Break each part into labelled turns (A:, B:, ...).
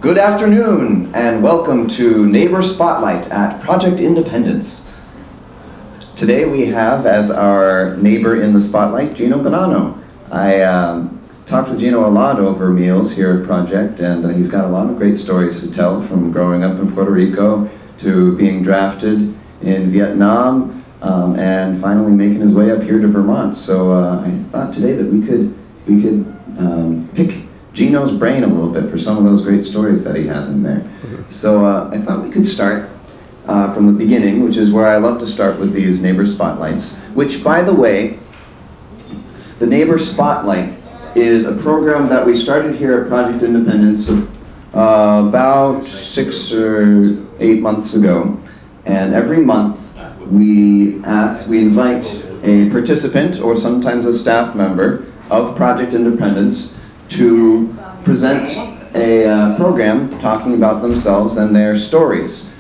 A: Good afternoon, and welcome to Neighbor Spotlight at Project Independence. Today we have as our neighbor in the spotlight, Gino Bonano. I talked with Gino a lot over meals here at Project, and he's got a lot of great stories to tell, from growing up in Puerto Rico to being drafted in Vietnam, and finally making his way up here to Vermont. So I thought today that we could pick Gino's brain a little bit for some of those great stories that he has in there. So I thought we could start from the beginning, which is where I love to start with these Neighbor Spotlights, which, by the way, the Neighbor Spotlight is a program that we started here at Project Independence about 6 or 8 months ago. And every month we invite a participant or sometimes a staff member of Project Independence to present a program talking about themselves and their stories.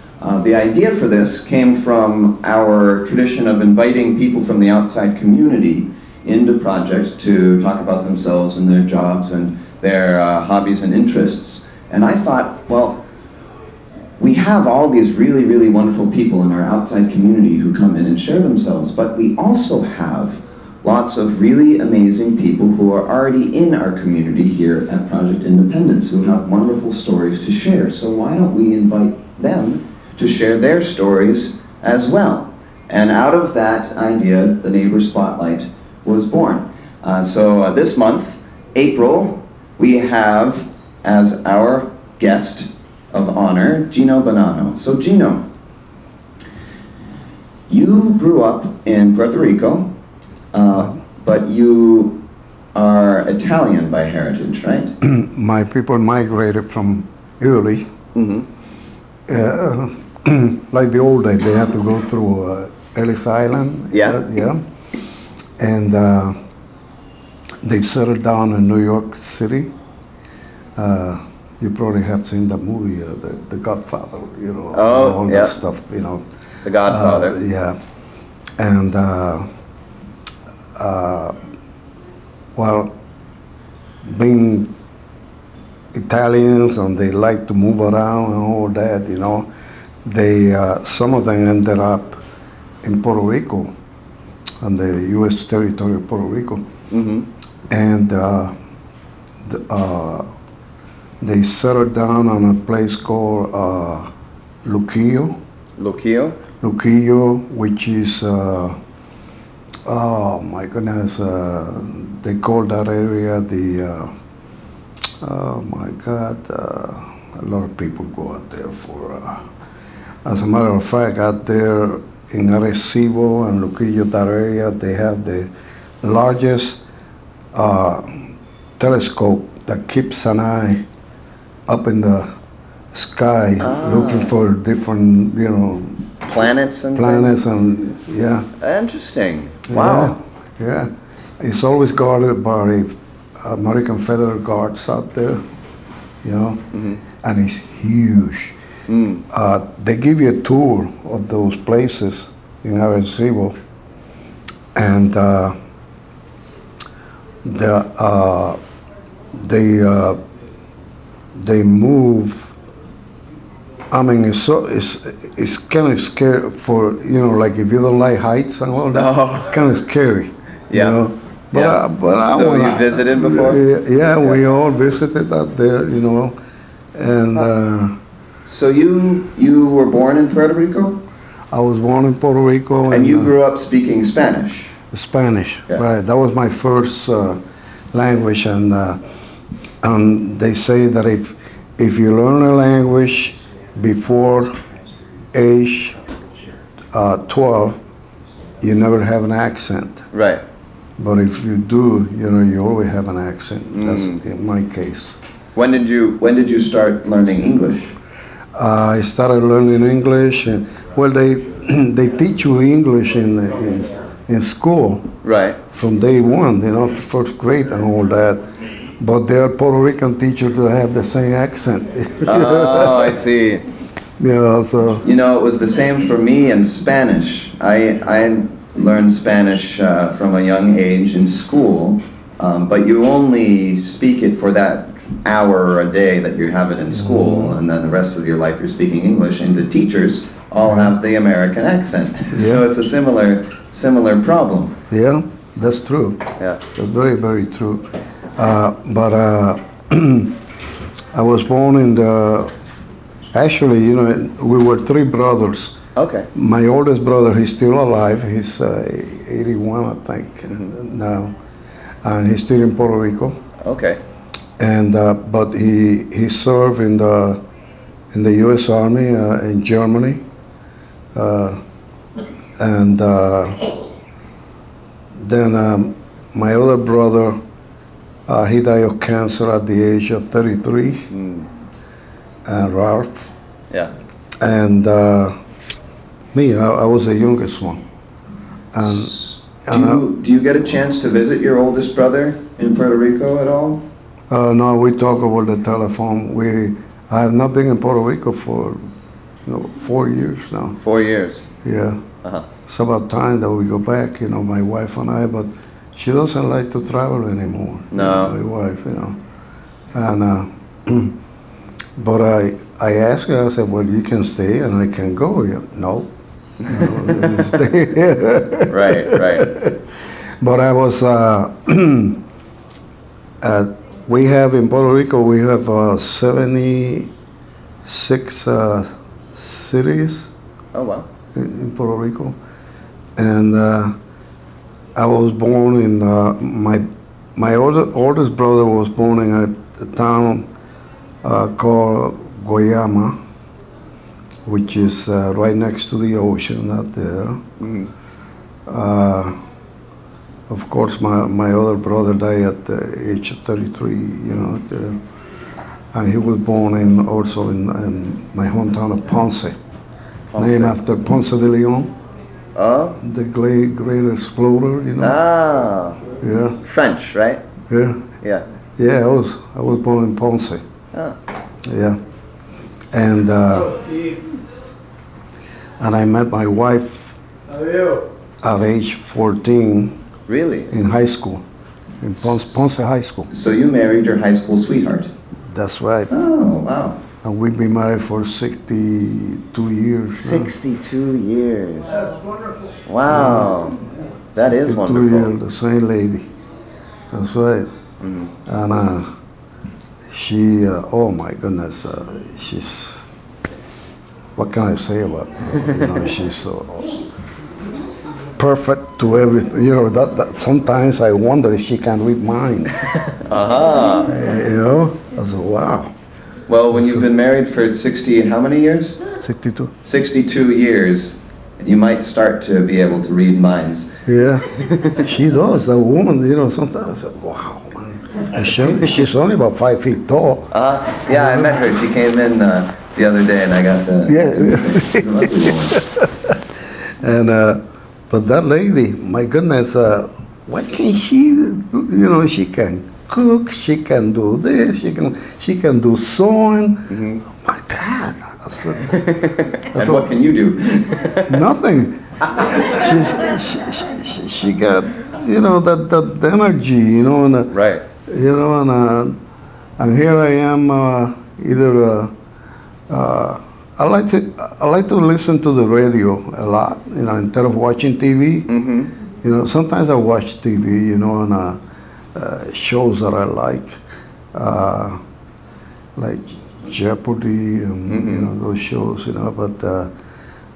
A: The idea for this came from our tradition of inviting people from the outside community into Project to talk about themselves and their jobs and their hobbies and interests. And I thought, well, we have all these really, really wonderful people in our outside community who come in and share themselves, but we also have lots of really amazing people who are already in our community here at Project Independence who have wonderful stories to share. So why don't we invite them to share their stories as well? And out of that idea, the Neighbor Spotlight was born. So this month, April, we have as our guest of honor, Gino Bonano. So Gino, you grew up in Puerto Rico, but you are Italian by heritage, right?
B: My people migrated from Italy. Like the old days, they had to go through Ellis Island.
A: Yeah.
B: And they settled down in New York City. You probably have seen that movie, the Godfather, you know, all that stuff, you know.
A: The Godfather.
B: Yeah. And well, being Italians and they like to move around and all that, you know, they some of them ended up in Puerto Rico, on the U.S. territory of Puerto Rico, and they settled down on a place called Luquillo.
A: Luquillo?
B: Luquillo, which is oh my goodness, they call that area the, oh my God, a lot of people go out there for, as a matter of fact, out there in Arecibo and Luquillo, that area, they have the largest telescope that keeps an eye up in the sky looking for different, you know,
A: planets and
B: yeah.
A: Interesting. Wow.
B: Yeah. It's always guarded by American Federal Guards out there, you know, and it's huge. They give you a tour of those places in Arecibo, and they move. I mean, it's kind of scary for, you know, like if you don't like heights and all that, kind of scary.
A: Yeah.
B: You know? But
A: so you visited before?
B: Yeah, we all visited out there, you know, and.
A: So you were born in Puerto Rico?
B: I was born in Puerto Rico.
A: And you grew up speaking Spanish?
B: Spanish, right. That was my first language, and they say that if you learn a language before age 12, you never have an accent.
A: Right.
B: But if you do, you know, you always have an accent. That's in my case.
A: When did you start learning English?
B: I started learning English. Well, they teach you English in school.
A: Right.
B: From day one, you know, first grade and all that. But there are Puerto Rican teachers that have the same accent.
A: Oh, I see.
B: You know, so.
A: You know, it was the same for me in Spanish. I learned Spanish from a young age in school, but you only speak it for that hour a day that you have it in school, and then the rest of your life you're speaking English, and the teachers all have the American accent. So it's a similar problem.
B: Yeah, that's true.
A: Yeah.
B: That's very, very true. But I was born in the, actually, you know, we were three brothers.
A: Okay.
B: My oldest brother, he's still alive. He's 81, I think, now. And he's still in Puerto Rico.
A: Okay.
B: And but he served in the U.S. Army in Germany, and then my other brother, he died of cancer at the age of 33. Ralph.
A: Yeah.
B: And me, I was the youngest one. And
A: do you get a chance to visit your oldest brother in Puerto Rico at all?
B: no, we talk over the telephone. I have not been in Puerto Rico for 4 years now.
A: 4 years.
B: Yeah.
A: Uh-huh.
B: It's about time that we go back, you know, my wife and I, but she doesn't like to travel anymore.
A: No.
B: My wife, you know. And but I asked her, I said, well, you can stay and I can go. No. Stay. Right. But I was, we have in Puerto Rico, we have 76 cities.
A: Oh, wow.
B: In Puerto Rico. And I was born in, my oldest brother was born in a town called Guayama, which is right next to the ocean out there. Of course, my other brother died at the age of 33, you know, and he was born also in my hometown of Ponce, named after Ponce de Leon, the great explorer, you know.
A: Ah.
B: Yeah.
A: French, right?
B: Yeah.
A: Yeah.
B: Yeah, I was born in Ponce.
A: Ah.
B: Yeah. And I met my wife at age 14.
A: Really?
B: In high school, in Ponce High School.
A: So you married your high school sweetheart?
B: That's right.
A: Oh, wow.
B: And we've been married for 62 years.
A: 62 years.
C: That's wonderful.
A: Wow. That is
B: 62
A: wonderful.
B: years, the same lady. That's right. And she, oh my goodness, she's, what can I say about her? You know, she's so perfect to everything. You know, that sometimes I wonder if she can read minds. You know, I said, wow.
A: Well, when you've been married for 60, how many years?
B: 62.
A: 62 years, you might start to be able to read minds.
B: Yeah, she does. That woman, you know, sometimes I said, wow, man. And she's only about 5 feet tall.
A: Yeah, I met her. She came in the other day and I got to she's a lovely woman.
B: And, but that lady, my goodness, what can she do? You know, she can cook, she can do this, she can do sewing. Oh my God.
A: And what can you do?
B: Nothing. She got, you know, that energy, you know, and
A: right.
B: You know, and here I am, either I like to listen to the radio a lot, you know, instead of watching TV. You know, sometimes I watch TV, you know, and shows that I like Jeopardy and you know, those shows, you know. But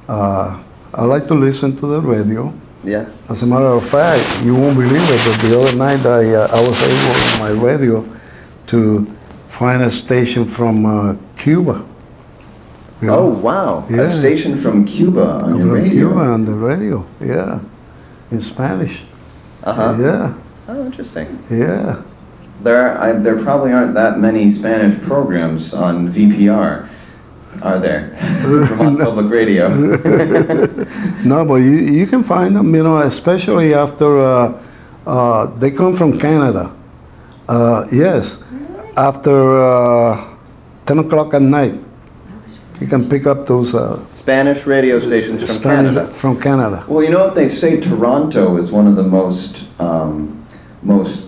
B: I like to listen to the radio.
A: Yeah.
B: As a matter of fact, you won't believe it, but the other night I was able on my radio to find a station from Cuba. You know?
A: Oh, wow.
B: Yeah.
A: A station from Cuba on your
B: From
A: radio.
B: Cuba on the radio, yeah, in Spanish. Yeah.
A: Oh, interesting.
B: Yeah.
A: There probably aren't that many Spanish programs on VPR, are there? Vermont Public Radio.
B: No, but you can find them, you know, especially after they come from Canada. Yes, after 10 o'clock at night, you can pick up those
A: Spanish radio stations from
B: Spanish
A: Canada.
B: From Canada.
A: Well, you know what they say, Toronto is one of the most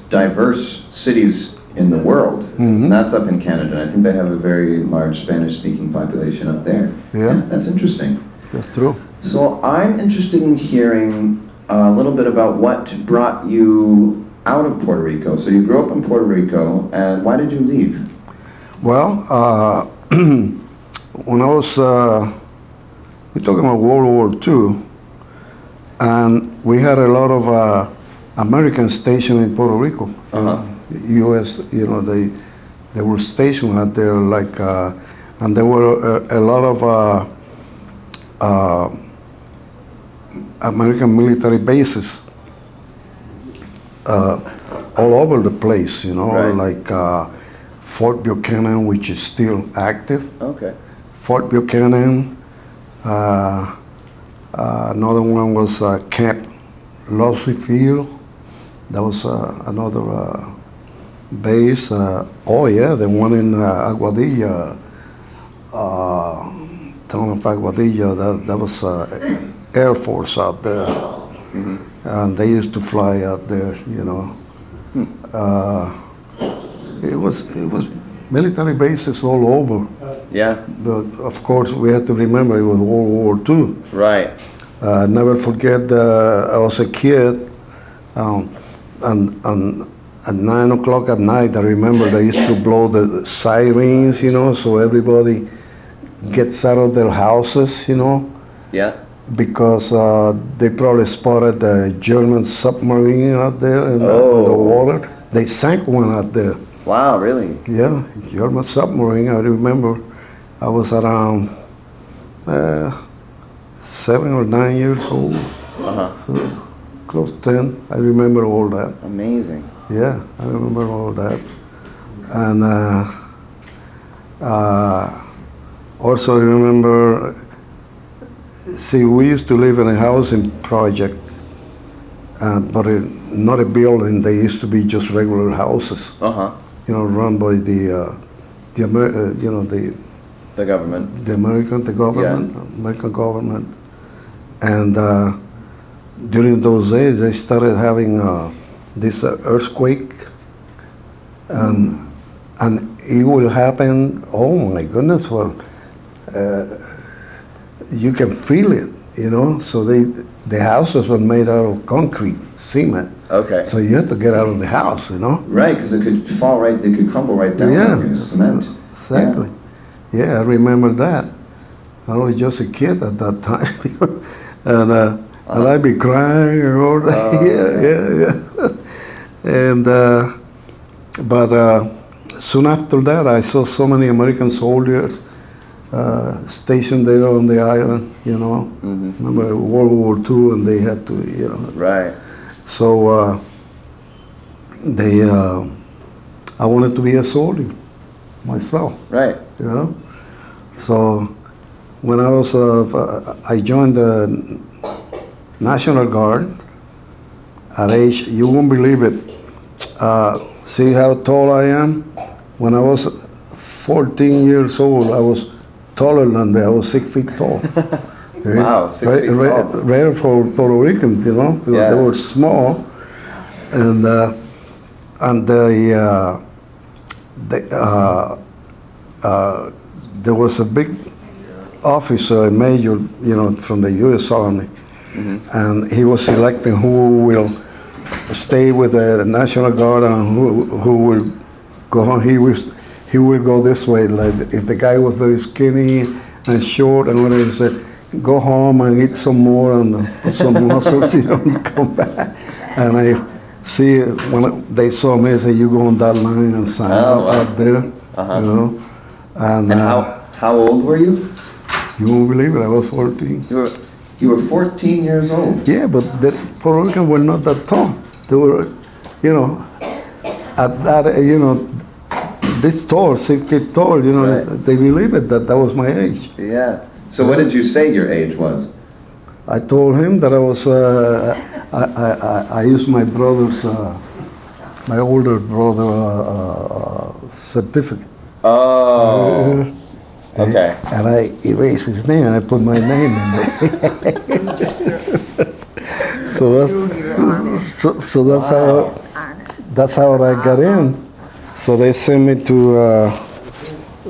A: diverse cities in the world. That's up in Canada. I think they have a very large Spanish-speaking population up there.
B: Yeah.
A: That's interesting.
B: That's true.
A: So I'm interested in hearing a little bit about what brought you out of Puerto Rico. So you grew up in Puerto Rico, and why did you leave?
B: Well, when I was, we're talking about World War II, and we had a lot of American stationed in Puerto Rico. U.S., you know, they were stationed out there, like, and there were a lot of American military bases all over the place, you know, like Fort Buchanan, which is still active.
A: Okay.
B: Fort Buchanan. Another one was Camp Lossy Field. That was another base. Oh yeah, the one in Aguadilla, town of Aguadilla. That was Air Force out there, and they used to fly out there. You know, it was military bases all over.
A: Yeah.
B: But of course, we had to remember it was World War II.
A: Right.
B: Never forget, I was a kid, and at 9 o'clock at night, I remember they used to blow the sirens, you know, so everybody gets out of their houses, you know.
A: Yeah.
B: Because they probably spotted a German submarine out there in the water. They sank one out there.
A: Wow, really?
B: Yeah, German submarine. I remember I was around 7 or 9 years old. So close to 10. I remember all that.
A: Amazing.
B: Yeah, I remember all that. And also I remember, see, we used to live in a housing project, but not a building. They used to be just regular houses. You know, run by the
A: government.
B: The American government. And during those days, they started having this earthquake, and it will happen. Oh my goodness! Well, you can feel it, you know. So the houses were made out of concrete, cement.
A: Okay.
B: So you have to get out of the house, you know.
A: Right, because it could fall right. It could crumble right down on you. Cement.
B: Exactly. Yeah, I remember that. I was just a kid at that time, and I'd be crying and all that. Yeah. And but soon after that, I saw so many American soldiers stationed there on the island. You know, remember World War II, and they had to, you know.
A: Right.
B: So I wanted to be a soldier myself.
A: Right.
B: You know. So when I was, I joined the National Guard at age, you won't believe it. See how tall I am? When I was 14 years old, I was taller than that. I was 6 feet tall.
A: Wow, 6 feet tall.
B: Rare for Puerto Ricans, you know, because they were small, and there was a big officer, a major, you know, from the U.S. Army, and he was selecting who will stay with the National Guard and who will go home. He will go this way. Like if the guy was very skinny and short, and when he said, "Go home and eat some more and some muscles, you know, and come back." And I see when they saw me, they said, "You go on that line and sign up there," you know. And
A: how old were you?
B: You won't believe it. I was 14.
A: You were 14 years old.
B: Yeah, but the Puerto Ricans were not that tall. They were, you know, at that, you know, this tall, 6 feet tall. You know, they believe it that was my age.
A: Yeah. So what did you say your age was?
B: I told him that I was. I used my brother's, my older brother certificate.
A: Oh. Okay.
B: And I erased his name and I put my name in there. so that's how I got in. So they sent me to,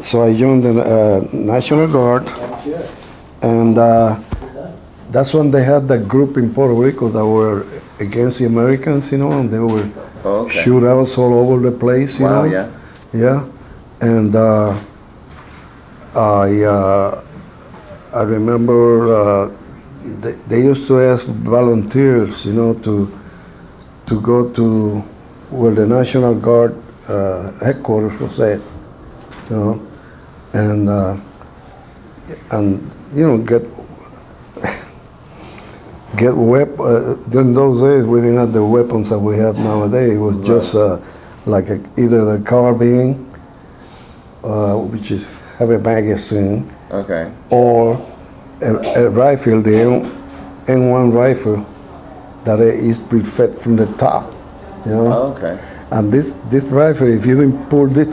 B: so I joined the National Guard, and that's when they had that group in Puerto Rico that were against the Americans, you know, and they were shootouts all over the place, you know.
A: Yeah.
B: Yeah, and I remember they used to ask volunteers, you know, to go to where the National Guard headquarters was at, you know, and you know get during those days we didn't have the weapons that we have nowadays. It was just like either the carbine, which is have a magazine, or a rifle, the N1 rifle that is be fed from the top, you know. And this rifle, if you didn't pull this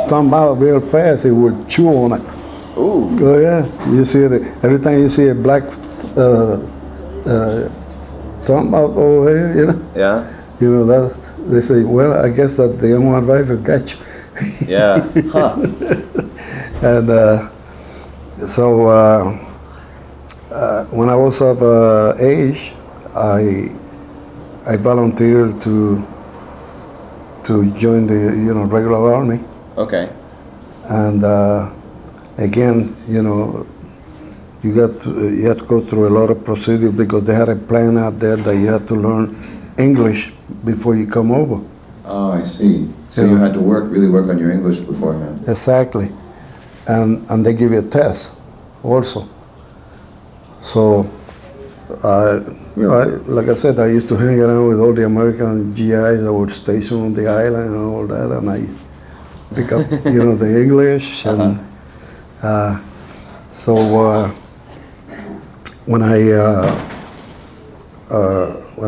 B: thumb out real fast, it would chew on it.
A: Ooh.
B: Oh yeah, you see it every time you see a black thumb out over here, you know.
A: Yeah.
B: You know that they say, well, I guess that the M1 rifle got you.
A: Yeah. Huh.
B: And so when I was of age, I volunteered to join the regular army. And again, you know, you had to go through a lot of procedures because they had a plan out there that you had to learn English before you come over.
A: Oh, I see. So you had to really work on your English beforehand.
B: Exactly. And they give you a test also. So, you know, like I said, I used to hang around with all the American GIs that were stationed on the island and all that, and I pick up, you know, the English. And so when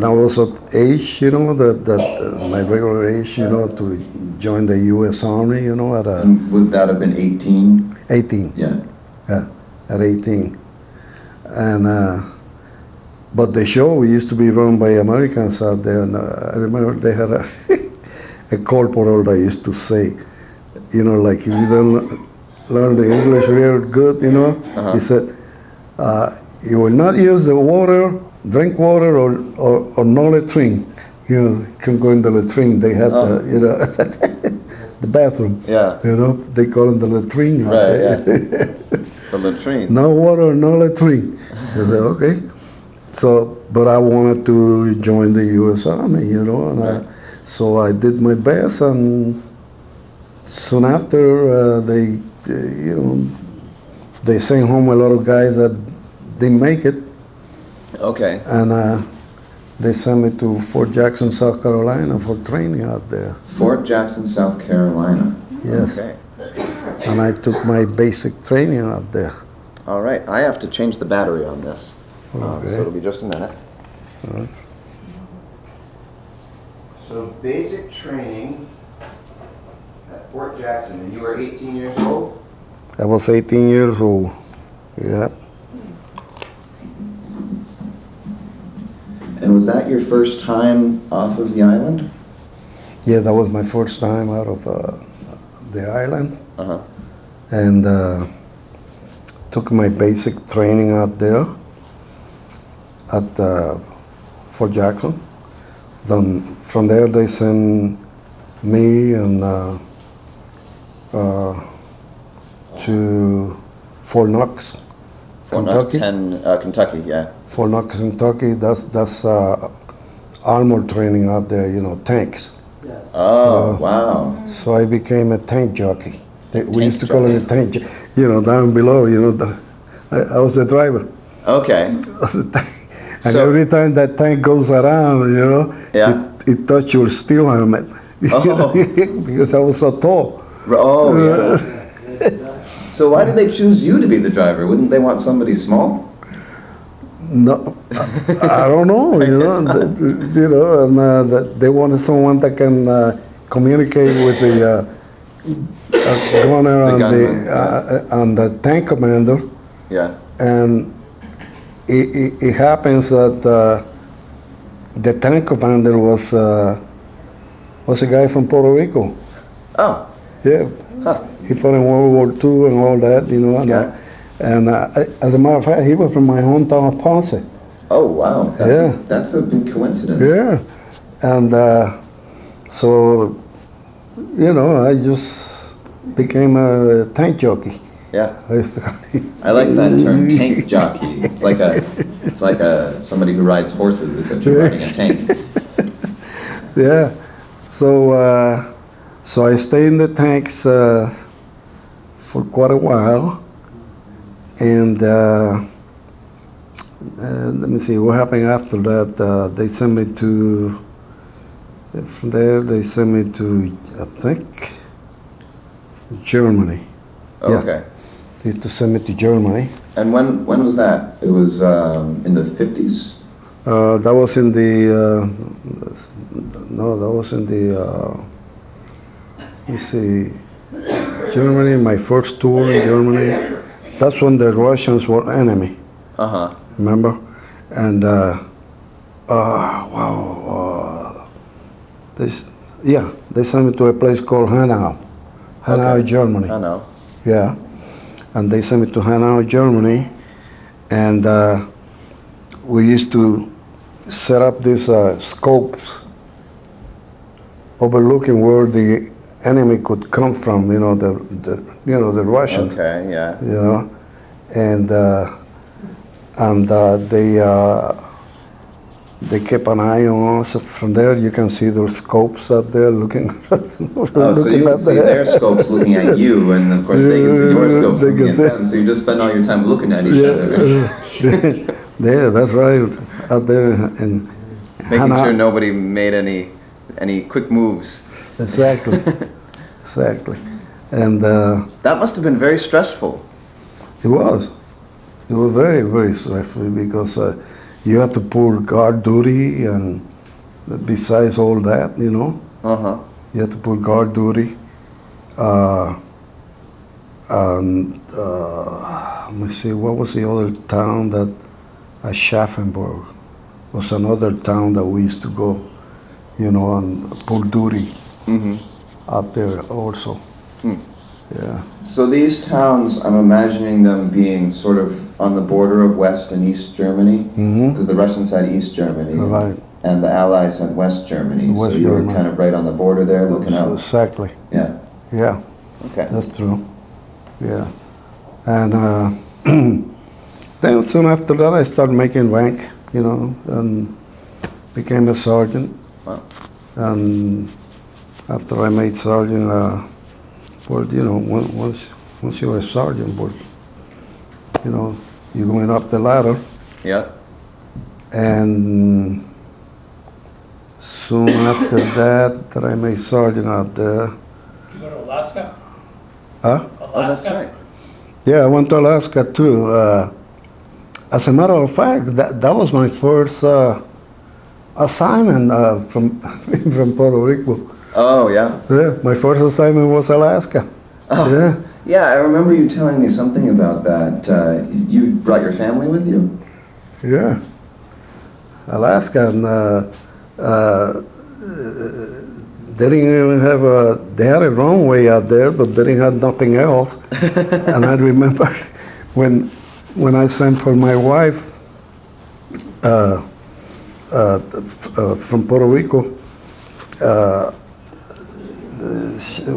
B: I was of age, you know, my regular age, you know, to join the U.S. Army, you know,
A: And would that have been 18?
B: 18.
A: Yeah.
B: Yeah, at 18. And but the show used to be run by Americans out there, and I remember they had a corporal that used to say, you know, like if you don't learn the English real good, you know, he said, you will not use the water, drink water, or no latrine. You know, you can go in the latrine. They had the, you know, the bathroom.
A: Yeah.
B: You know, they call it the latrine.
A: Right, yeah. The latrine.
B: No water, no latrine. I said, okay. So, but I wanted to join the U.S. Army, you know, and so I did my best, and soon after they, you know, they sent home a lot of guys that didn't make it. And they sent me to Fort Jackson, South Carolina for training out there.
A: Fort Jackson, South Carolina.
B: Yes. And I took my basic training out there.
A: All right, I have to change the battery on this.
B: Okay.
A: So it'll be just a minute. So basic training at Fort Jackson, and you were 18 years old?
B: I was 18 years old, yeah.
A: And was that your first time off of the island?
B: Yeah, that was my first time out of the island. And took my basic training out there at Fort Jackson. Then from there they sent me and to Fort Knox, Kentucky.
A: Kentucky, yeah.
B: Fort Knox, Kentucky. That's armor training out there. You know, tanks.
A: Oh, wow.
B: So I became a tank jockey. We used to call it a tank. You know, down below. You know, I was the driver. And so, every time that tank goes around, you know, it touched your steel helmet. Because I was so tall.
A: Oh, yeah. So why did they choose you to be the driver? Wouldn't they want somebody small?
B: No, I don't know. You know, and they wanted someone that can communicate with the gunner and the tank commander.
A: Yeah.
B: And it happens that the tank commander was a guy from Puerto Rico.
A: Oh,
B: Yeah.
A: huh.
B: He fought in World War II and all that, you know.
A: Yeah.
B: And as a matter of fact, he was from my hometown of Ponce.
A: Oh, wow.
B: Yeah.
A: That's a big coincidence.
B: Yeah. And so, you know, I just became a tank jockey.
A: Yeah.
B: I used to
A: I like that term, tank jockey. It's like somebody who rides horses, except you're riding a tank.
B: Yeah. So I stayed in the tanks for quite a while. And let me see, what happened after that? They sent me to, from there, they sent me to, I think, Germany.
A: Okay.
B: Yeah. They used to send me to Germany.
A: And when was that? It was in the 50s?
B: That was in the, no, that was in the, let me see, Germany, my first tour in Germany. That's when the Russians were enemy.
A: Uh-huh.
B: Remember? And, they sent me to a place called Hanau. Hanau,
A: Okay.
B: Germany.
A: I know.
B: Yeah. And they sent me to Hanau, Germany. And we used to set up these scopes overlooking where the enemy could come from, you know, the Russians.
A: Okay, yeah.
B: You know, and they kept an eye on us. From there, you can see those scopes out there looking.
A: Oh, so you can see their scopes looking at you, and of course they can see your scopes looking at them. So you just spend all your time looking at each other.
B: Yeah, that's right. Out there and
A: making sure nobody made any quick moves.
B: Exactly, exactly, and
A: that must have been very stressful.
B: It was very, very stressful because you had to pull guard duty, and besides all that, you know, you had to pull guard duty. And let me see, what was the other town that? Schaffenburg was another town that we used to go, you know, and pull duty out there also. Yeah.
A: So these towns, I'm imagining them being sort of on the border of West and East Germany, because the Russians had East Germany,
B: right,
A: and the Allies had West Germany.
B: West
A: so you were
B: Germany.
A: kind of right on the border there, looking out.
B: Exactly.
A: Yeah.
B: Yeah.
A: Okay.
B: That's true. Yeah. And then soon after that, I started making rank, you know, and became a sergeant.
A: Wow.
B: And after I made sergeant, well, you know, once you're a sergeant, well, you know, you're going up the ladder.
A: Yeah.
B: And soon after that I made sergeant out there.
C: Did you go to Alaska?
B: Huh?
C: Alaska?
A: Oh, that's right.
B: Yeah, I went to Alaska too. As a matter of fact, that was my first assignment from from Puerto Rico.
A: Oh, yeah.
B: Yeah, my first assignment was Alaska.
A: Oh.
B: Yeah.
A: Yeah, I remember you telling me something about that. You brought your family with you?
B: Yeah. Alaska, and they didn't even have they had a runway out there, but they didn't have nothing else. And I remember when I sent for my wife from Puerto Lisco,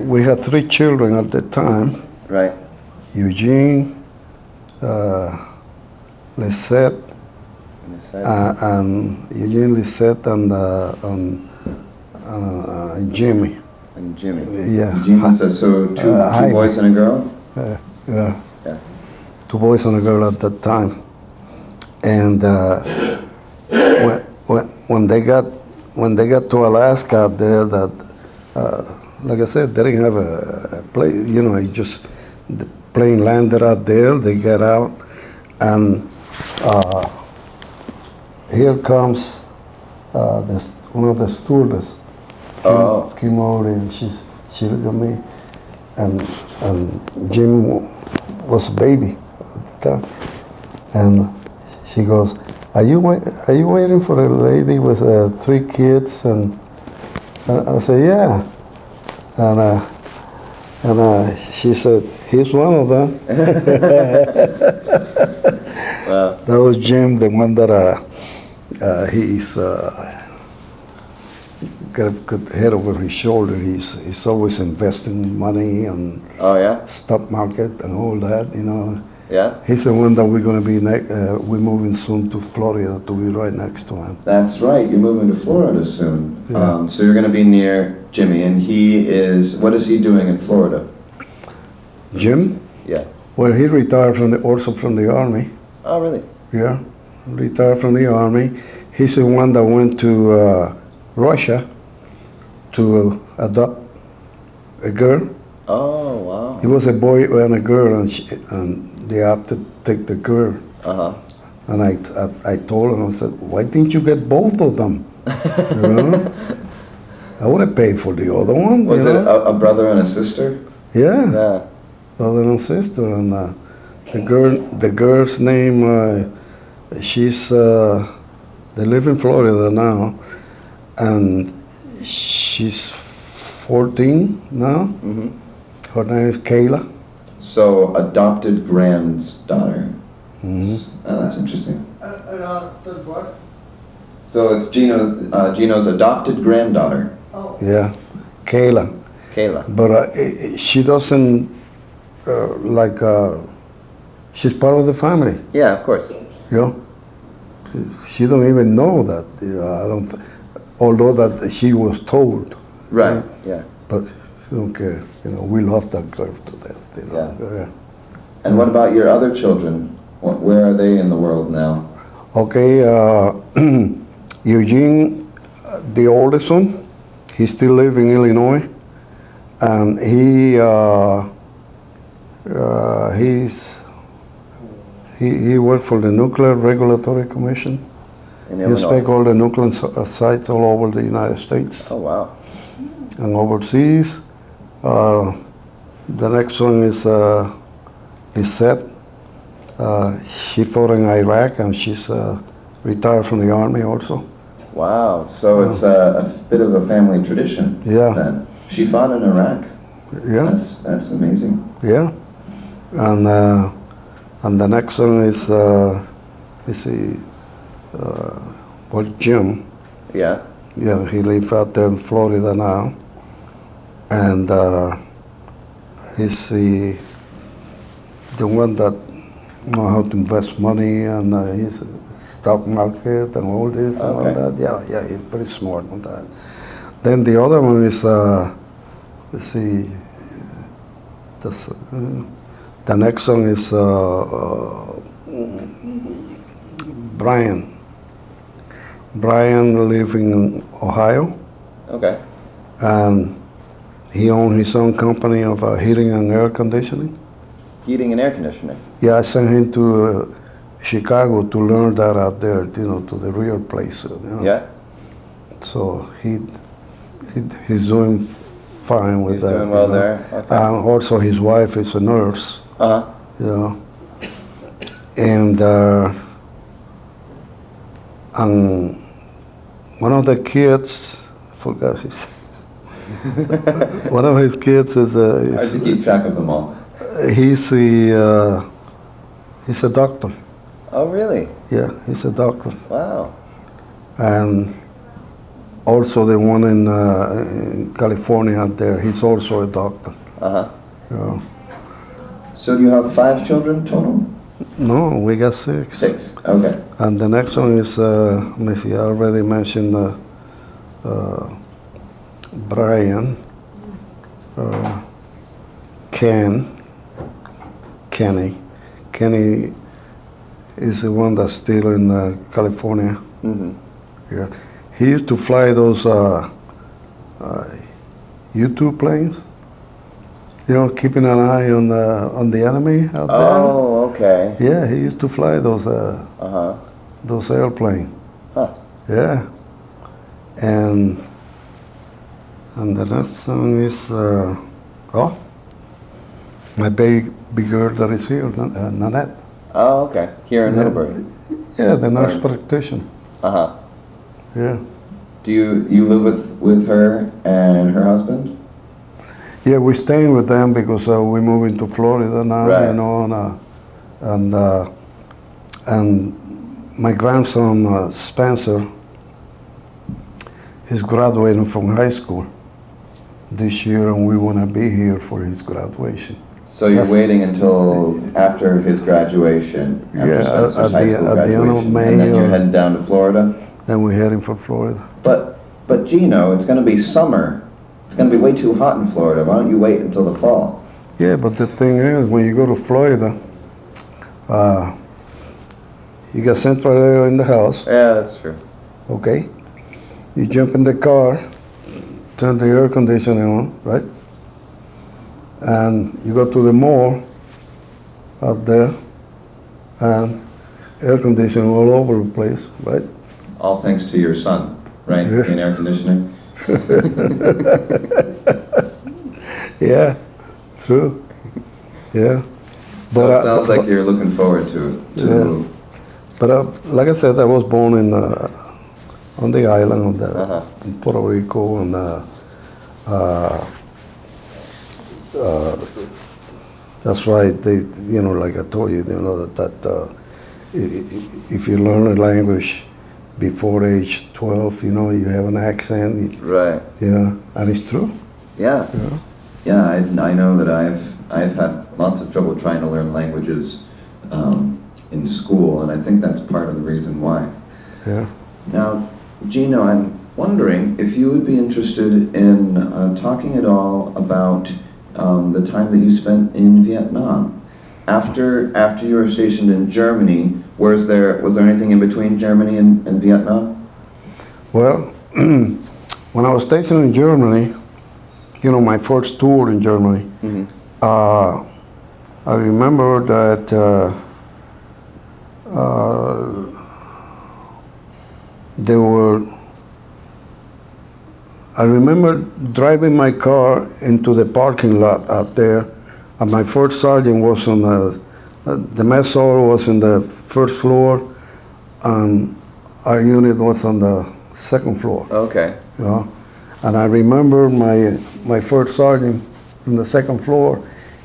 B: we had 3 children at the time.
A: Right.
B: Eugene, Lisette, and Eugene, Lisette, and Jimmy.
A: And Jimmy.
B: Yeah.
A: Jimmy says, so two boys and a girl?
B: Yeah.
A: Yeah.
B: 2 boys and a girl at that time. And when they got to Alaska out there, that like I said, they didn't have a plane. You know, the plane landed out there. They get out, and here comes one of the stewardess. Came over and she looked at me, and Jim was a baby at the time, and she goes, "Are you waiting for a lady with 3 kids?" And I said, "Yeah." And And she said, he's one of them.
A: Wow.
B: That was Jim, the one that he's got a good head over his shoulder. He's always investing money on
A: Oh, yeah?
B: stock market and all that, you know.
A: Yeah?
B: He's the one that we're going to be we're moving soon to Florida to be right next to him.
A: That's right. You're moving to Florida soon.
B: Yeah.
A: So you're going to be near Jimmy, and what is he doing in Florida?
B: Jim?
A: Yeah.
B: Well, he retired also from the Army.
A: Oh, really?
B: Yeah, retired from the Army. He's the one that went to Russia to adopt a girl.
A: Oh, wow.
B: He was a boy and a girl, and they had to take the girl.
A: Uh-huh.
B: And I told him, I said, why didn't you get both of them? You know? I would have paid for the other one.
A: Was
B: you
A: it
B: know?
A: a brother and a sister?
B: Yeah,
A: Yeah.
B: brother and sister. And the girl's name, they live in Florida now, and she's 14 now.
A: Mm-hmm.
B: Her name is Kayla.
A: So, adopted granddaughter.
B: Mhm.
A: Oh, that's interesting.
C: Adopted what?
A: So it's Gino's adopted granddaughter,
C: Oh.
B: Yeah, Kayla.
A: Kayla.
B: But she doesn't she's part of the family.
A: Yeah, of course.
B: You know, she don't even know that. I don't. Although that she was told,
A: Right. Yeah.
B: but she don't care. You know, we love that girl to death. You know? Yeah.
A: And what about your other children? Where are they in the world now?
B: Okay, Eugene, the oldest one, he still lives in Illinois, and he worked for the Nuclear Regulatory Commission.
A: In
B: He
A: Illinois.
B: inspects all the nuclear sites all over the United States
A: Oh, wow.
B: and overseas. The next one is Lisette. She fought in Iraq, and she's retired from the Army also.
A: Wow. So it's a bit of a family tradition.
B: Yeah.
A: Then. She fought in Iraq.
B: Yeah.
A: That's amazing.
B: Yeah, and the next one is Jim.
A: Yeah.
B: Yeah, he lives out there in Florida now, and he's the one that know how to invest money, and he's stock market and all this and all
A: Okay.
B: that. Yeah, he's very smart on that. Then the other one is let's see. The next one is Brian. Brian lives in Ohio,
A: Okay.
B: and he owns his own company of heating and air conditioning.
A: Heating and air conditioning.
B: Yeah, I sent him to Chicago to learn that out there, you know, to the real place. You know.
A: Yeah.
B: So he's doing fine with
A: He's
B: that.
A: doing well
B: you know.
A: there. Okay.
B: Also, his wife is a nurse.
A: Uh-huh.
B: You know, and one of the kids, I forgot his, one of his kids is
A: Hard to keep track of them all.
B: he's a doctor.
A: Oh, really?
B: Yeah, he's a doctor,
A: Wow.
B: and also the one in California out there, he's also a doctor.
A: Uh-huh.
B: You know.
A: So do you have 5 children total?
B: No, we got 6.
A: 6. Okay.
B: And the next one is, let me see, I already mentioned Brian, Kenny. Kenny is the one that's still in California.
A: Mm-hmm.
B: Yeah, he used to fly those U-2 planes. You know, keeping an eye on the enemy out
A: Oh, okay.
B: there. Yeah, he used to fly those
A: Uh-huh.
B: those airplanes.
A: Huh.
B: Yeah, and the next one is my big girl that is here, Nanette.
A: Oh, okay. Here in
B: Yeah.
A: Middlebury.
B: Yeah, the nurse
A: Right.
B: practitioner.
A: Uh-huh.
B: Yeah,
A: Do you live with her and her husband?
B: Yeah, we're staying with them because we're moving to Florida now,
A: Right.
B: you know, and my grandson Spencer, he's graduating from high school this year, and we want to be here for his graduation.
A: So you're waiting until after his graduation, after
B: Yeah,
A: Spencer's
B: at
A: high
B: the-
A: school
B: at the end of
A: graduation,
B: May
A: and then you're
B: or-
A: heading down to Florida?
B: Then we're heading for Florida.
A: But Gino, it's going to be summer. It's going to be way too hot in Florida. Why don't you wait until the fall?
B: Yeah, but the thing is, when you go to Florida, you got central air in the house,
A: Yeah, that's true.
B: okay? You jump in the car, turn the air conditioning on, right? And you go to the mall out there, and air conditioning all over the place, right?
A: All thanks to your son, right?
B: Yeah.
A: In air conditioning.
B: Yeah, true. Yeah.
A: So
B: But,
A: it sounds like you're looking forward to
B: Yeah. But like I said, I was born in on the island of
A: Uh-huh.
B: in Puerto Rico, and that's why they, you know, like I told you, you know, that if you learn a language before age 12, you know, you have an accent,
A: Right.
B: yeah, and it's true.
A: Yeah.
B: Yeah.
A: Yeah, I know that I've had lots of trouble trying to learn languages in school, and I think that's part of the reason why.
B: Yeah.
A: Now, Gino, I'm wondering if you would be interested in talking at all about the time that you spent in Vietnam. After you were stationed in Germany, was there anything in between Germany and Vietnam?
B: Well, when I was stationed in Germany, you know, my first tour in Germany,
A: Mm-hmm.
B: I remember that I remember driving my car into the parking lot out there, and my first sergeant was on the mess hall was in the first floor, and our unit was on the second floor.
A: Okay.
B: You know? And I remember my first sergeant from the second floor,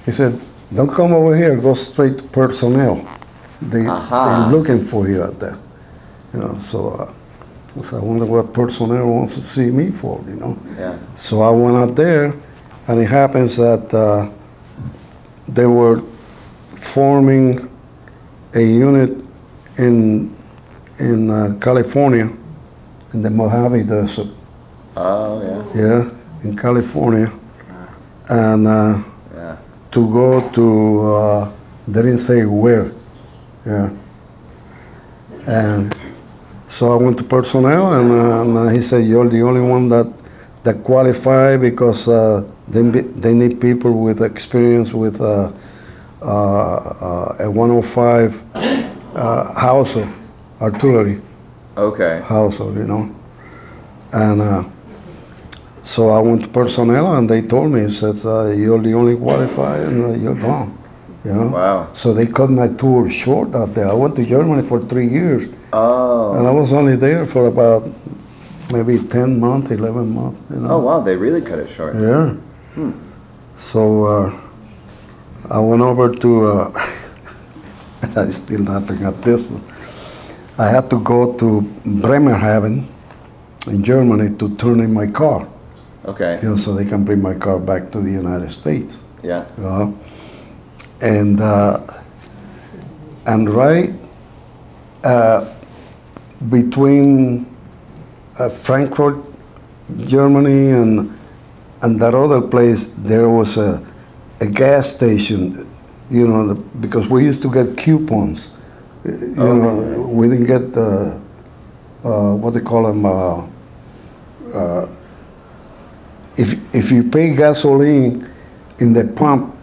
B: he said, "Don't come over here, go straight to personnel.
A: Aha.
B: They're looking for you out there." You know, so I wonder what personnel wants to see me for, you know.
A: Yeah.
B: So I went out there, and it happens that they were forming a unit in California, in the Mojave Desert.
A: Oh, yeah.
B: Yeah, in California, and
A: Yeah.
B: to go to, they didn't say where, yeah. And so I went to personnel, and he said, "You're the only one that qualify because they need people with experience with a 105 howitzer, artillery
A: Okay.
B: howitzer, you know." And so I went to personnel, and they told me, said, "You're the only qualified, and you're gone." You know.
A: Wow.
B: So they cut my tour short out there. I went to Germany for 3 years, and I
A: Oh.
B: was only there for about maybe 10 months, 11 months. You know.
A: Oh, wow, they really cut it short.
B: Yeah. So I went over to. I'm still laughing at this one. I had to go to Bremerhaven in Germany to turn in my car,
A: Okay.
B: you know, so they can bring my car back to the United States.
A: Yeah.
B: You know? And right between Frankfurt, Germany, and that other place, there was a gas station, you know, because we used to get coupons. You know, we didn't get what they call them. If you pay gasoline in the pump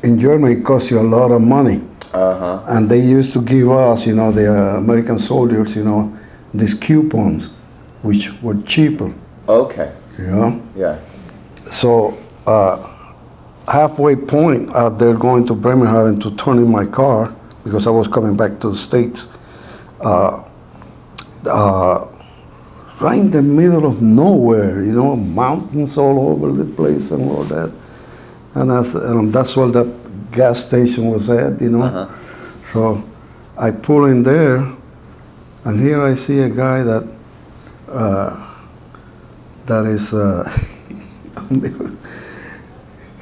B: in Germany, it costs you a lot of money.
A: Uh-huh.
B: And they used to give us, you know, the American soldiers, you know, these coupons, which were cheaper,
A: Okay.
B: you know.
A: Yeah.
B: So halfway point out there going to Bremerhaven to turn in my car, because I was coming back to the States, right in the middle of nowhere, you know, mountains all over the place and all that. and that's where the gas station was at, you know.
A: Uh-huh.
B: So I pull in there, and here I see a guy that is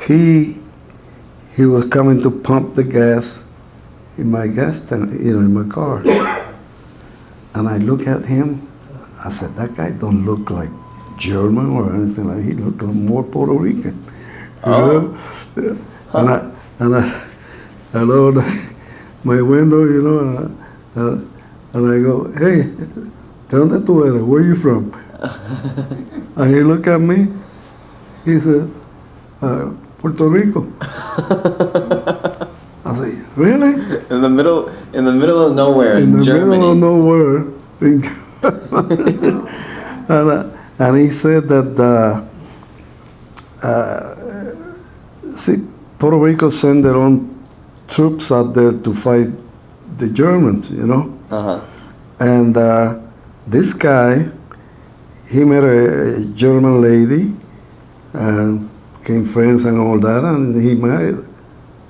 B: he was coming to pump the gas in my gas tank, in my car. And I look at him. I said, that guy don't look like German or anything like. He looked like more Puerto Rican.
A: Oh.
B: Yeah. And I lowered my window, and I go, hey, ¿de dónde tú eres? Where are you from? And he looked at me. He said, Puerto Rico. I said, really?
A: In the middle of nowhere in Germany.
B: In the middle of nowhere. And he said that see, Puerto Rico sent their own troops out there to fight the Germans,
A: Uh-huh.
B: And this guy, he met a German lady and became friends and all that, and he married her.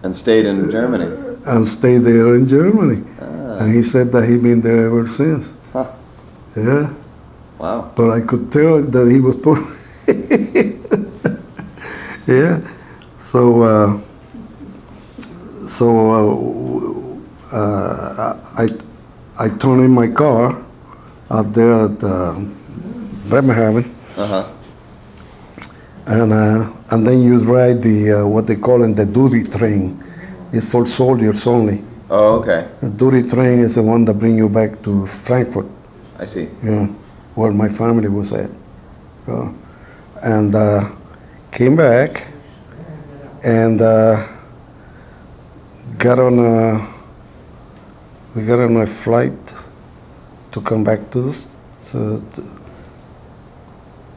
A: And stayed in Germany.
B: And stayed there in Germany.
A: Ah.
B: And he said that he'd been there ever since.
A: Huh.
B: Yeah.
A: Wow.
B: But I could tell that he was poor. Yeah. So, I turned in my car out there at Bremerhaven.
A: Uh-huh.
B: And then you ride the what they call the duty train. It's for soldiers only.
A: Oh, okay.
B: The duty train is the one that bring you back to Frankfurt.
A: I see.
B: Yeah, where my family was at. And came back and we got on a flight to come back to this.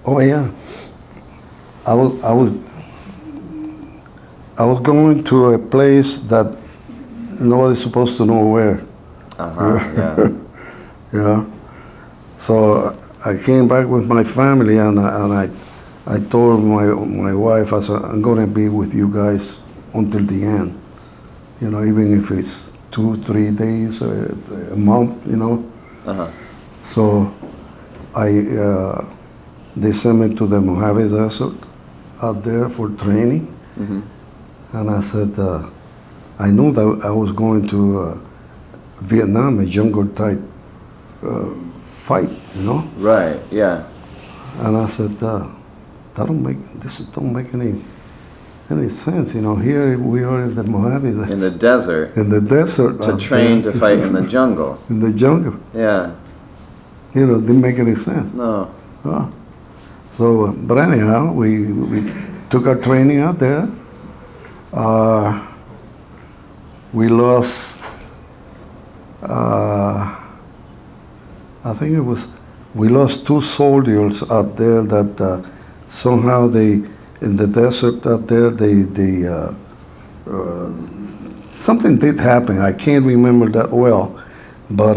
B: Oh yeah, I was going to a place that nobody's supposed to know where.
A: Uh-huh. Yeah.
B: Yeah. So I came back with my family, and I told my wife, I said, I'm going to be with you guys until the end. Even if it's 2-3 days, a month,
A: Uh-huh.
B: So they sent me to the Mojave Desert out there for training.
A: Mm-hmm.
B: And I said, I knew that I was going to Vietnam, a jungle type fight,
A: Right, yeah.
B: And I said, don't make any sense, Here we are in the Mojave.
A: In the desert.
B: In the desert.
A: To train to fight in the jungle.
B: In the jungle.
A: Yeah.
B: Didn't make any sense.
A: No.
B: So, but anyhow, we took our training out there. We lost, we lost 2 soldiers out there that somehow in the desert out there, something did happen. I can't remember that well, but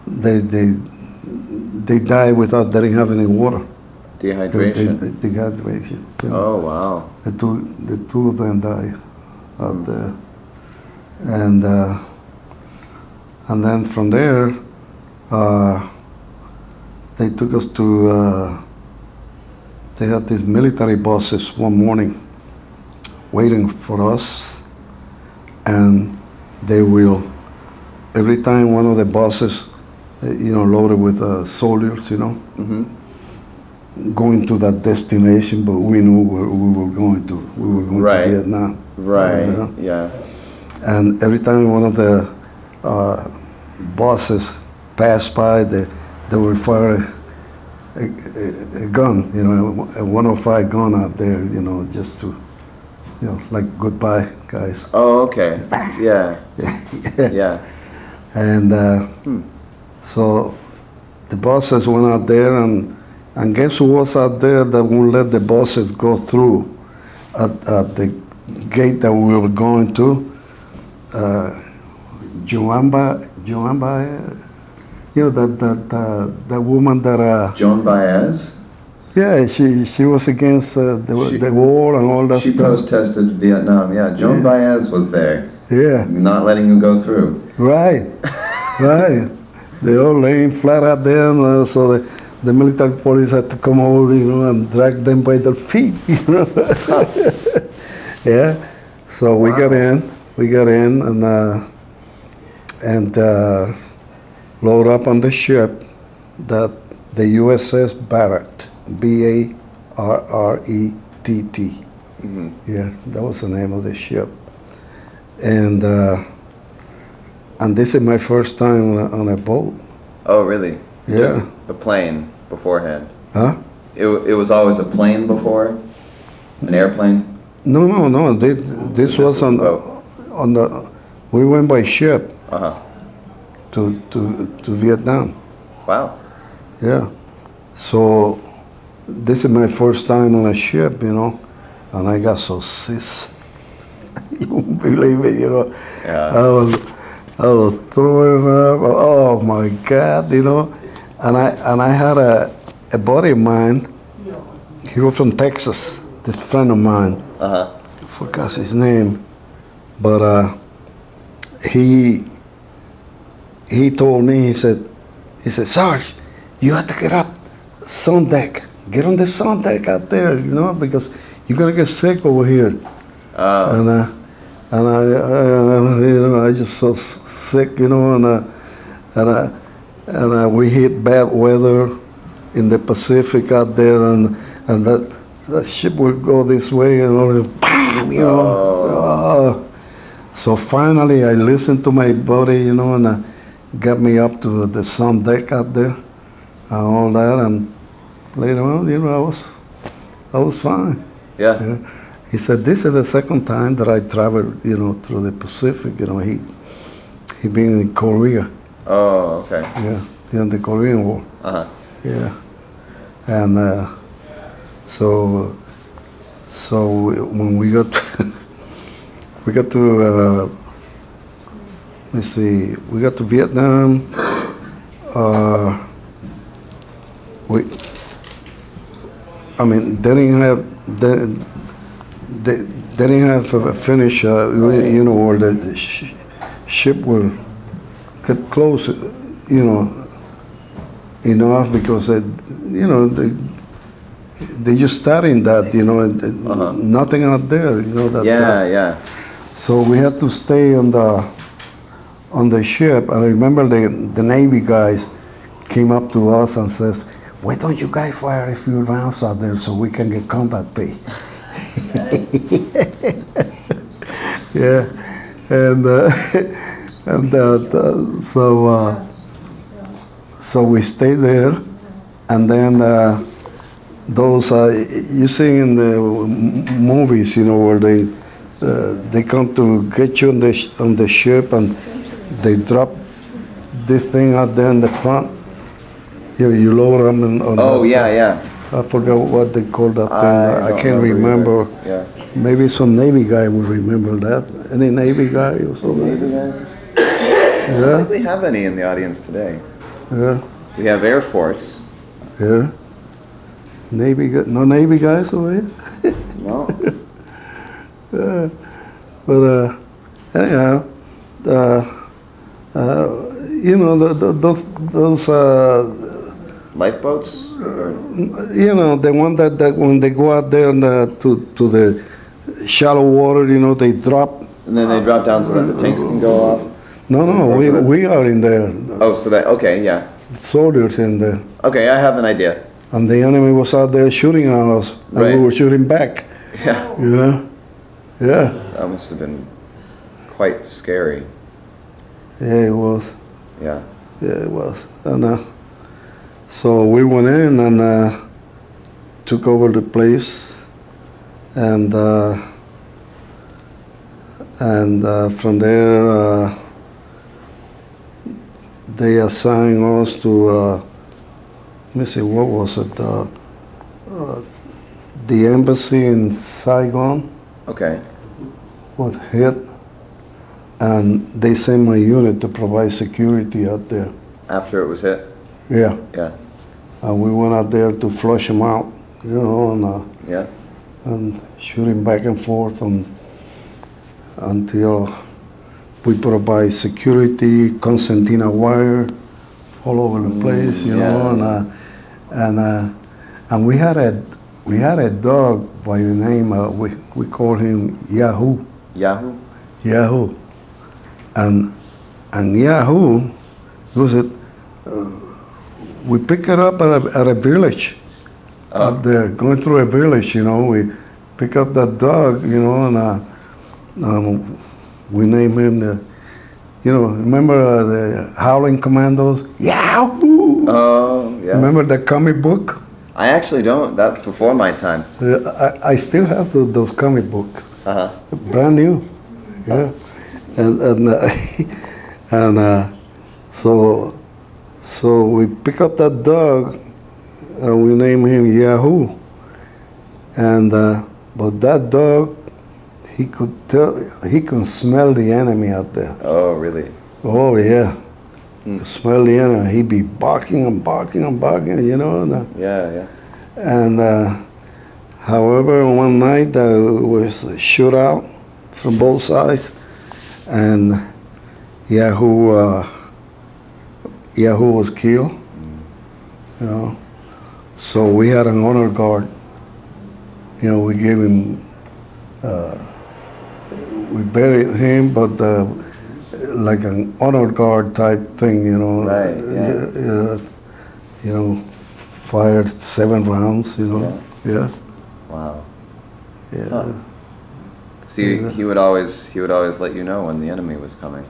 B: they died without they didn't have any water.
A: Dehydration.
B: Dehydration.
A: Oh, wow.
B: The two of them died out there, and then from there, they took us to. They had these military buses one morning, waiting for us, and they will. Every time one of the buses, loaded with soldiers,
A: Mm-hmm.
B: going to that destination, but we knew where we were going to. We were going
A: Right.
B: to Vietnam.
A: Right, yeah.
B: And every time one of the buses passed by, they would fire a gun, a 105 gun out there, just to, like goodbye, guys.
A: Oh, okay. Yeah. Yeah.
B: And so the buses went out there, and guess who was out there that won't let the buses go through at the gate that we were going to? Joamba, that woman that
A: Joan Baez?
B: Yeah, she was against the war and all that
A: She
B: stuff.
A: protested Vietnam. Yeah, Joan Baez was there,
B: Yeah,
A: not letting you go through.
B: right, right. They all laying flat out there, and, so the military police had to come over, and drag them by their feet, Yeah. So we got in, and load up on the ship that the USS Barrett, B-A-R-R-E-T-T.
A: Mm-hmm.
B: Yeah, that was the name of the ship. And this is my first time on a boat.
A: Oh, really? You
B: Yeah.
A: took a plane beforehand.
B: Huh?
A: It was always a plane before? An airplane?
B: No. This was
A: was a
B: on
A: boat.
B: we went by ship
A: Uh-huh.
B: to Vietnam.
A: Wow.
B: Yeah. So this is my first time on a ship, and I got so sis. You won't believe it,
A: Yeah.
B: I was throwing up. Oh my God, and I had a buddy of mine. He was from Texas. This friend of mine.
A: Uh-huh.
B: I forgot his name, but he told me. He said, Sarge, you have to get up, sun deck. Get on the sun deck out there, because you're gonna get sick over here. And I just so sick, and we hit bad weather in the Pacific out there, and that ship would go this way, and bam, So finally, I listened to my buddy, and got me up to the sun deck out there, and all that, and later on, I was fine.
A: Yeah.
B: Yeah. He said, this is the second time that I traveled, through the Pacific. He been in Korea.
A: Oh, okay.
B: Yeah, during the Korean War.
A: Uh-huh.
B: Yeah. And so when we got to let's see, we got to Vietnam. They didn't have they didn't have finished, or the ship will get close, enough, because they just starting that, nothing out there,
A: Yeah.
B: So we had to stay on the ship. I remember the Navy guys came up to us and says, why don't you guys fire a few rounds out there so we can get combat pay? Yeah, so we stayed there, and then those you see in the movies, where they come to get you on the ship, and they drop this thing out there in the front. You lower them on.
A: Oh, yeah.
B: I forgot what they call that thing. I can't remember.
A: Yeah.
B: Maybe some Navy guy will remember that. Any Navy guy or something?
A: Navy guys? I don't
B: Yeah,
A: think we have any in the audience today.
B: yeah,
A: We have Air Force.
B: yeah. No Navy guys over here?
A: No.
B: But anyhow, those
A: Lifeboats?
B: the one that when they go out there to the shallow water, they drop.
A: And then they drop down so that the tanks can go off?
B: No, we are in there.
A: Oh, so that, okay, yeah.
B: Soldiers in there.
A: Okay, I have an idea.
B: And the enemy was out there shooting at us, and
A: Right.
B: we were shooting back.
A: Yeah.
B: Yeah.
A: That must have been quite scary.
B: Yeah, it was.
A: Yeah.
B: Yeah, it was. And so we went in and took over the place, and from there they assigned us to. Let me see, what was it? The embassy in Saigon
A: Okay.
B: was hit, and they sent my unit to provide security out there.
A: After it was hit?
B: Yeah,
A: Yeah.
B: and we went out there to flush them out, you know,
A: Yeah.
B: and shooting back and forth until we put up by security, concertina wire all over the place, you know, and we had a dog by the name we called him Yahoo.
A: Yahoo?
B: Yahoo, and Yahoo was it. We pick it up at a village. Up there, going through a village, you know, we pick up that dog, you know, and we name him the, you know, remember the Howling Commandos? Yahoo!
A: Oh, yeah.
B: Remember that comic book?
A: I actually don't. That's before my time.
B: I still have those comic books.
A: Uh-huh.
B: Brand new. Yeah. And so we pick up that dog and we name him Yahoo. And but that dog, he can smell the enemy out there.
A: Oh, really?
B: Oh yeah. Smell the enemy. He'd be barking and barking and barking, you know.
A: Yeah.
B: And however, one night was a shootout from both sides, and Yahoo was killed. You know, so we had an honor guard. You know, we gave him. We buried him, but like an honor guard type thing, you know.
A: Right. Yeah.
B: You know, fired 7 rounds. You know. Yeah.
A: Wow.
B: Yeah.
A: Huh. See, he would always let you know when the enemy was coming.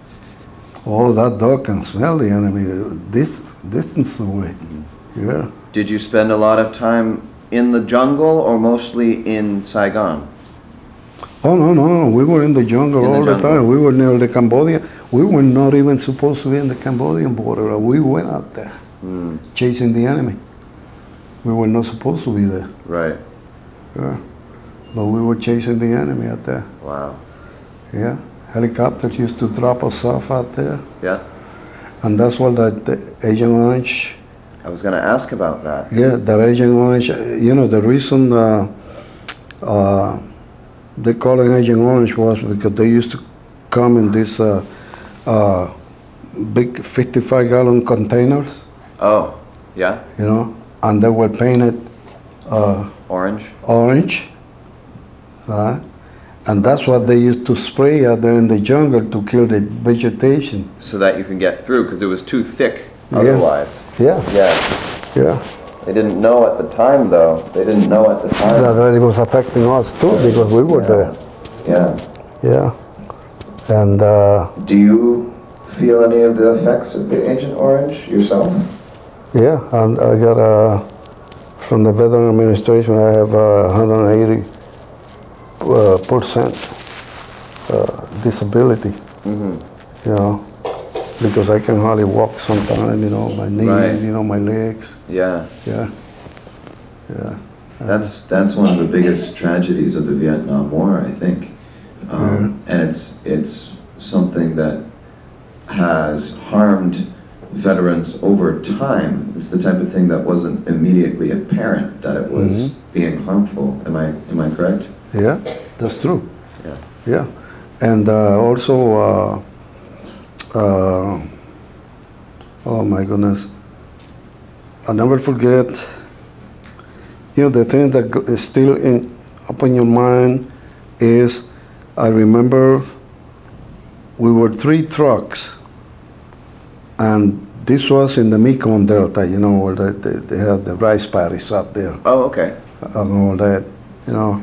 B: Oh, that dog can smell the enemy this distance away. Yeah.
A: Did you spend a lot of time in the jungle or mostly in Saigon?
B: Oh no, we were in the jungle all the time. We were near the Cambodia. We were not even supposed to be in the Cambodian border. We went out there chasing the enemy. We were not supposed to be there.
A: Right.
B: Yeah. But we were chasing the enemy out there.
A: Wow.
B: Yeah. Helicopters used to drop us off out there.
A: Yeah.
B: And that's what that Agent Orange.
A: I was going to ask about that.
B: Yeah, that Agent Orange. You know, the reason they call it Agent Orange was because they used to come in these big 55-gallon containers.
A: Oh, yeah.
B: You know, and they were painted
A: Orange.
B: And that's what they used to spray out there in the jungle to kill the vegetation.
A: So that you can get through, because it was too thick otherwise.
B: Yeah.
A: Yeah. They didn't know at the time, though. They didn't know at the time.
B: That it was affecting us too, because we were there.
A: Yeah.
B: Yeah. And
A: do you feel any of the effects of the Agent Orange yourself?
B: yeah, and I got from the Veteran Administration, I have 180% disability. You know, because I can hardly walk sometimes. You know, my knees, you know, my legs.
A: Yeah.
B: Yeah.
A: That's one of the biggest tragedies of the Vietnam War, I think, and it's something that has harmed veterans over time. It's the type of thing that wasn't immediately apparent that it was being harmful. Am I correct?
B: Yeah, that's true.
A: Yeah.
B: Yeah, and also, oh my goodness, I'll never forget. You know, the thing that is still up in your mind is, I remember we were 3 trucks, and this was in the Mekong Delta, you know, where they have the rice paddies up there.
A: Oh, okay.
B: And all that, you know.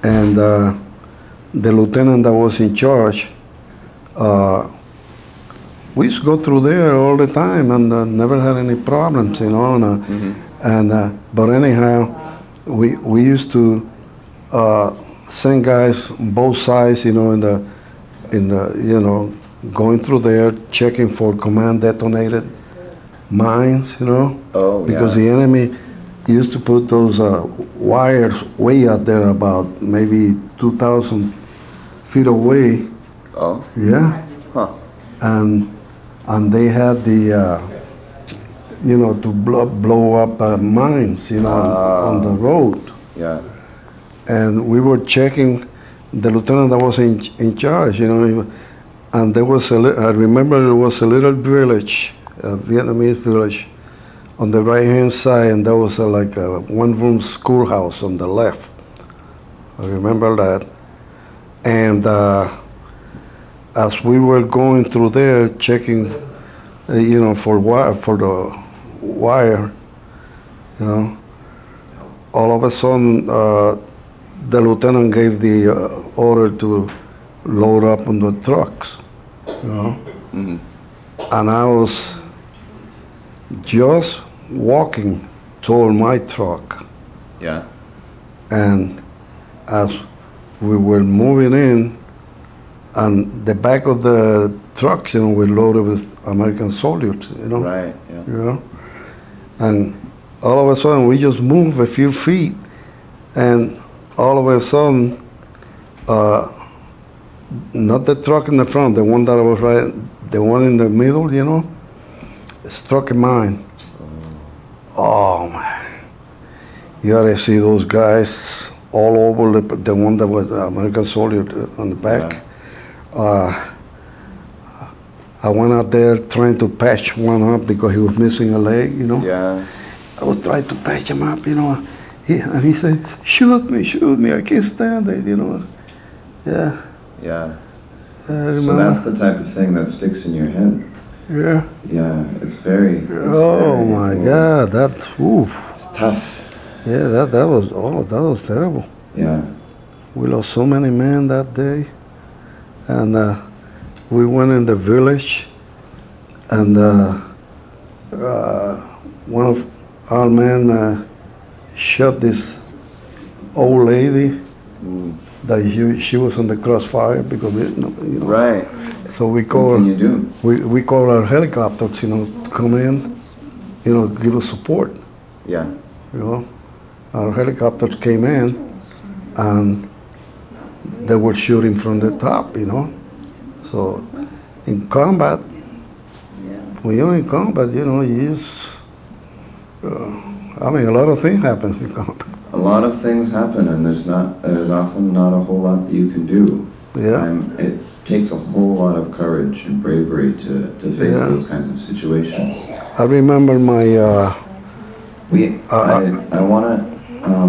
B: And the lieutenant that was in charge, we used to go through there all the time and never had any problems, you know. But anyhow, we used to send guys on both sides, you know, in the you know, going through there, checking for command detonated mines, you know.
A: Oh,
B: because the enemy used to put those wires way out there, about maybe 2,000 feet away.
A: Oh.
B: Yeah.
A: Huh.
B: And they had the to blow up mines, on the road.
A: Yeah.
B: And we were checking. The lieutenant that was in charge, and there was I remember there was a little village, a Vietnamese village, on the right-hand side, and there was like a one-room schoolhouse on the left. I remember that. And as we were going through there, checking, for the wire, all of a sudden, the lieutenant gave the order to load up on the trucks,
A: Mm-hmm.
B: And I was just walking toward my truck,
A: Yeah.
B: and as we were moving in, and the back of the trucks, were loaded with American soldiers,
A: Right. Yeah.
B: and all of a sudden we just moved a few feet, and all of a sudden, not the truck in the front, the one that was right, the one in the middle, struck a mine. Oh man, you gotta see those guys all over the one that was American soldier on the back.
A: Yeah.
B: I went out there trying to patch one up because he was missing a leg,
A: Yeah.
B: I was trying to patch him up, and he said, shoot me, I can't stand it, Yeah.
A: Yeah.
B: I
A: So that's the type of thing that sticks in your head.
B: Yeah.
A: Yeah. It's very.
B: Oh my God, that, oof.
A: It's tough.
B: Yeah, that was terrible.
A: Yeah.
B: We lost so many men that day, and we went in the village, and one of our men shot this old lady that she was on the crossfire because
A: Right.
B: So we
A: What
B: call
A: can you do?
B: we call our helicopters, to come in, give us support.
A: Yeah.
B: Our helicopters came in, and they were shooting from the top, So in combat, when you're in combat, you just, a lot of things happen in combat.
A: A lot of things happen, and there's often not a whole lot that you can do.
B: Yeah.
A: It takes a whole lot of courage and bravery to face those kinds of situations.
B: I remember my.
A: I want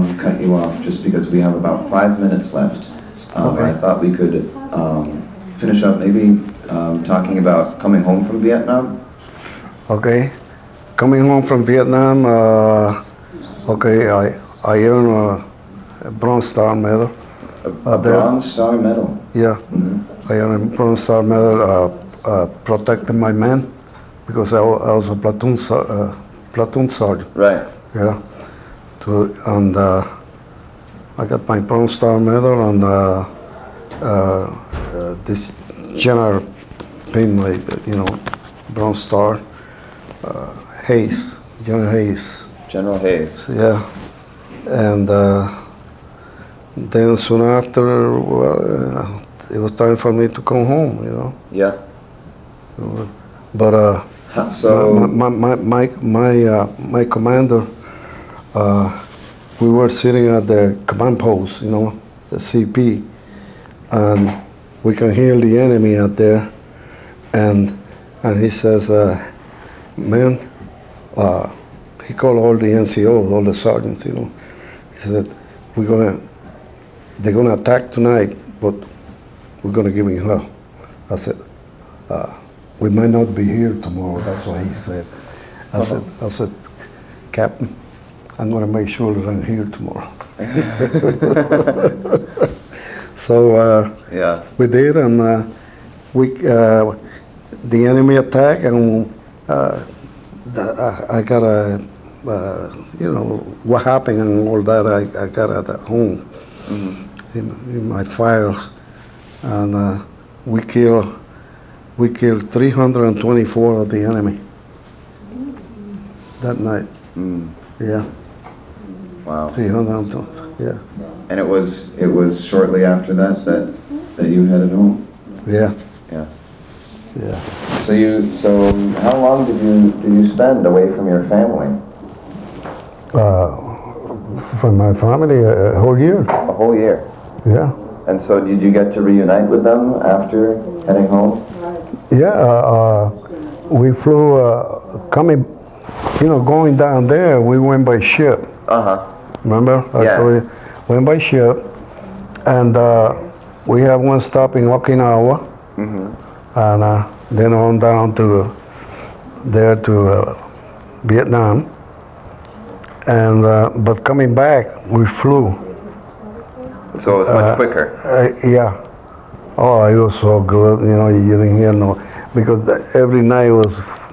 A: to cut you off just because we have about 5 minutes left.
B: Okay.
A: I thought we could finish up maybe talking about coming home from Vietnam.
B: Okay, coming home from Vietnam. I earned a Bronze Star medal.
A: A Bronze Star medal.
B: Yeah,
A: Mm-hmm.
B: I earned a Bronze Star medal protecting my men because I was a platoon sergeant.
A: Right.
B: Yeah, and I got my Bronze Star medal, and this general pin, Bronze Star, Hayes, General Hayes.
A: General Hayes.
B: Yeah, and then soon after, it was time for me to come home,
A: Yeah.
B: But
A: So
B: my commander, we were sitting at the command post, the CP, and we can hear the enemy out there, and he says, man, he called all the NCOs, all the sergeants, He said, they're gonna attack tonight, but we're gonna give him hell. I said, we might not be here tomorrow. That's what he said. I said, Captain, I'm gonna make sure that I'm here tomorrow. So
A: yeah.
B: we did, and the enemy attacked, and I got what happened and all that. I got it at home in my files, and we killed 324 of the enemy that night. Yeah.
A: Wow.
B: 320. Yeah.
A: And it was shortly after that you headed home.
B: Yeah.
A: Yeah.
B: Yeah.
A: So how long did you spend away from your family?
B: From my family, a whole year.
A: A whole year.
B: Yeah.
A: And so did you get to reunite with them after heading home?
B: Yeah. We flew coming, going down there. We went by ship. Remember?
A: Yeah.
B: So we went by ship, and we have one stop in Okinawa, and then on down to Vietnam. And but coming back, we flew.
A: So it was much quicker.
B: Yeah. Oh, it was so good. You didn't hear no, because every night was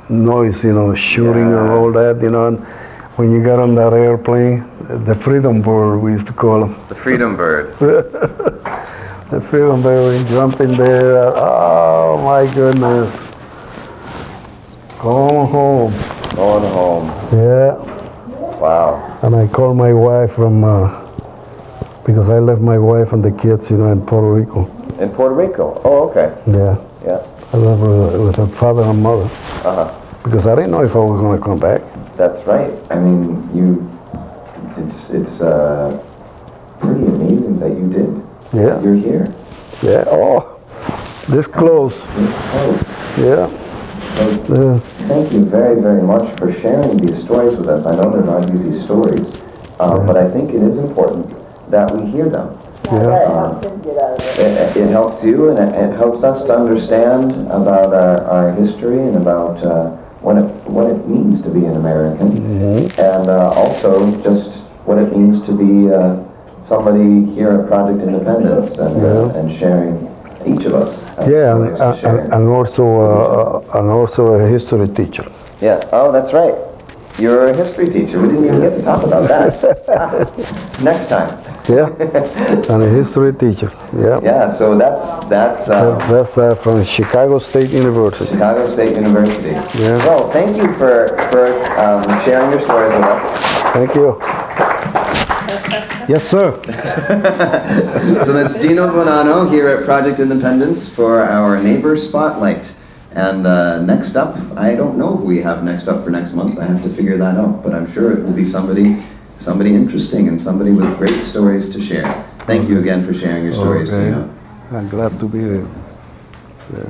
B: noise, shooting and all that, And when you got on that airplane, the Freedom Bird, we used to call them.
A: The Freedom Bird.
B: The Freedom Bird, we jump in there. Oh my goodness. Going home.
A: Going home.
B: Yeah.
A: Wow.
B: And I called my wife from, because I left my wife and the kids, in Puerto Rico.
A: In Puerto Rico? Oh, okay.
B: Yeah.
A: Yeah.
B: I left with her father and mother. Because I didn't know if I was going to come back.
A: That's right. I mean, it's pretty amazing that you did.
B: Yeah.
A: You're here.
B: Yeah. Oh, this close.
A: This close.
B: Yeah.
A: So, thank you very, very much for sharing these stories with us. I know they're not easy stories, but I think it is important that we hear them.
B: Yeah.
A: It helps you, and it helps us to understand about our history and about what it means to be an American, and also just what it means to be somebody here at Project Independence and sharing. Each of us.
B: Yeah, and also a history teacher.
A: Yeah. Oh, that's right. You're a history teacher. We didn't even get to talk about that. Next time.
B: Yeah, and a history teacher. Yeah.
A: Yeah. So that's
B: from Chicago State University.
A: Chicago State University.
B: Yeah.
A: Well, thank you for sharing your stories with us.
B: Thank you. Yes, sir.
A: So that's Gino Bonano here at Project Independence for our Neighbor Spotlight. And next up, I don't know who we have next up for next month. I have to figure that out, but I'm sure it will be somebody interesting and somebody with great stories to share. Thank you again for sharing your stories, Gino.
B: I'm glad to be here. Yeah.